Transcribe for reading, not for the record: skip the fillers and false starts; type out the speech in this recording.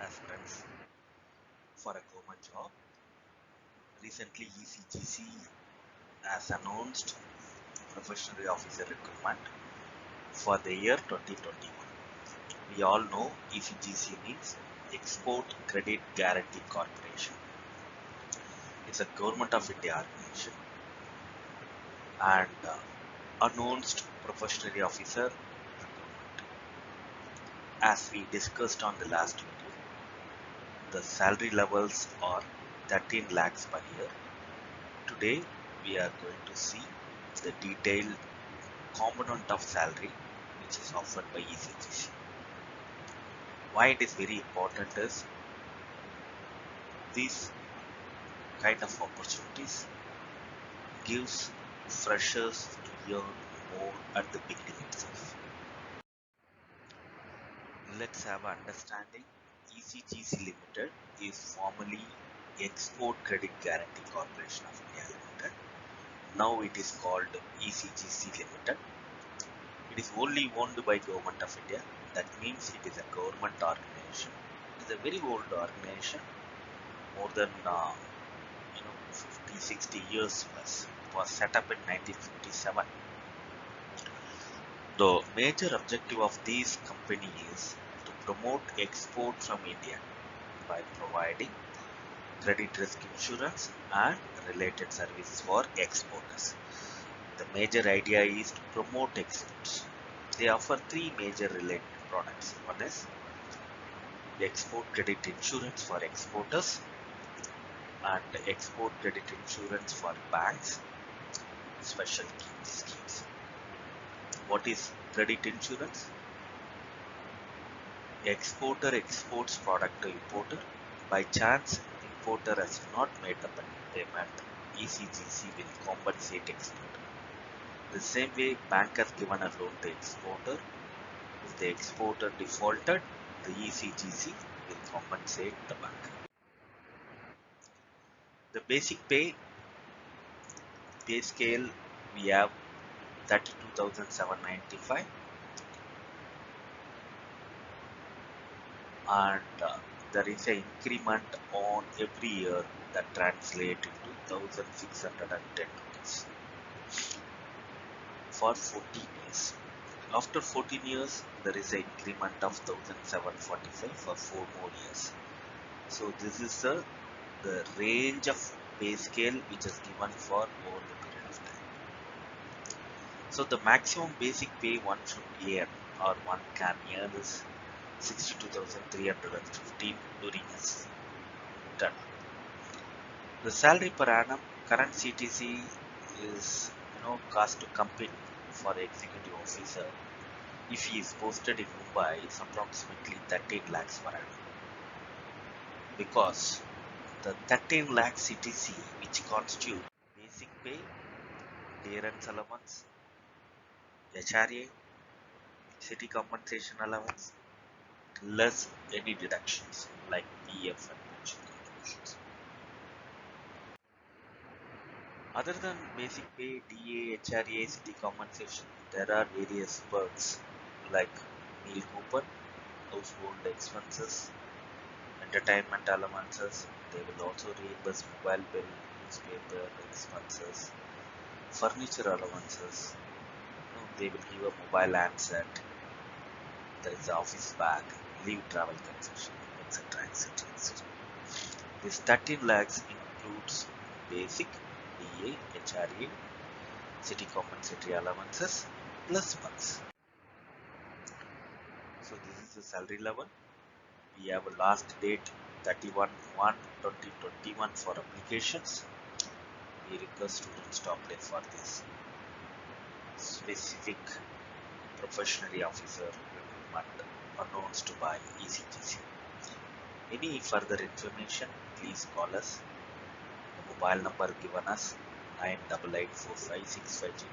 aspirants for a government job. Recently, ECGC has announced professional officer recruitment for the year 2021. We all know ECGC means Export Credit Guarantee Corporation. It's a government of India organization and announced professional officer recruitment. As we discussed on the last video, the salary levels are 13 lakhs per year. Today we are going to see the detailed component of salary which is offered by ECGC. Why it is very important is these kind of opportunities gives freshers to earn more at the beginning itself. Let's have an understanding. ECGC Limited is formerly Export Credit Guarantee Corporation of India Limited. Now it is called ECGC Limited. It is only owned by Government of India. That means it is a government organization. It is a very old organization, more than 50-60 years plus. It was set up in 1957. The major objective of this company is to promote export from India by providing credit risk insurance and related services for exporters. The major idea is to promote exports. They offer three major related products. One is the export credit insurance for exporters and export credit insurance for banks, special schemes. What is credit insurance? Exporter exports product to importer. By chance, importer has not made the payment, ECGC will compensate exporter. The same way, bank has given a loan to exporter. If the exporter defaulted, the ECGC will compensate the bank. The basic pay scale we have 32,795 and there is an increment on every year that translates into 1,610 rupees for 14 years. After 14 years, there is an increment of 1,745 for 4 more years. So this is the range of pay scale which is given for over the period of time. So the maximum basic pay one should earn or one can earn is 62,315 during his term. The salary per annum current CTC is cost to company for executive officer. If he is posted in Mumbai, it's approximately 13 lakhs per annum. Because the 13 lakh CTC, which constitute basic pay, clearance allowance, HRA, city compensation allowance, less any deductions like PF and pension contributions. Other than basic pay, DA, HRA, city compensation, there are various perks like meal coupon, household expenses, entertainment allowances. They will also reimburse mobile bill, newspaper expenses, furniture allowances. They will give a mobile handset. There is an office bag, leave travel concession, etc. etc. etc. This 13 lakhs includes basic, DA, HRA, city compensatory allowances plus perks. So this is the salary level. We have a last date 31/1/2021 for applications. We request students to apply for this specific professional officer recruitment announced by ECGC. Any further information, please call us. The mobile number given us 98845650.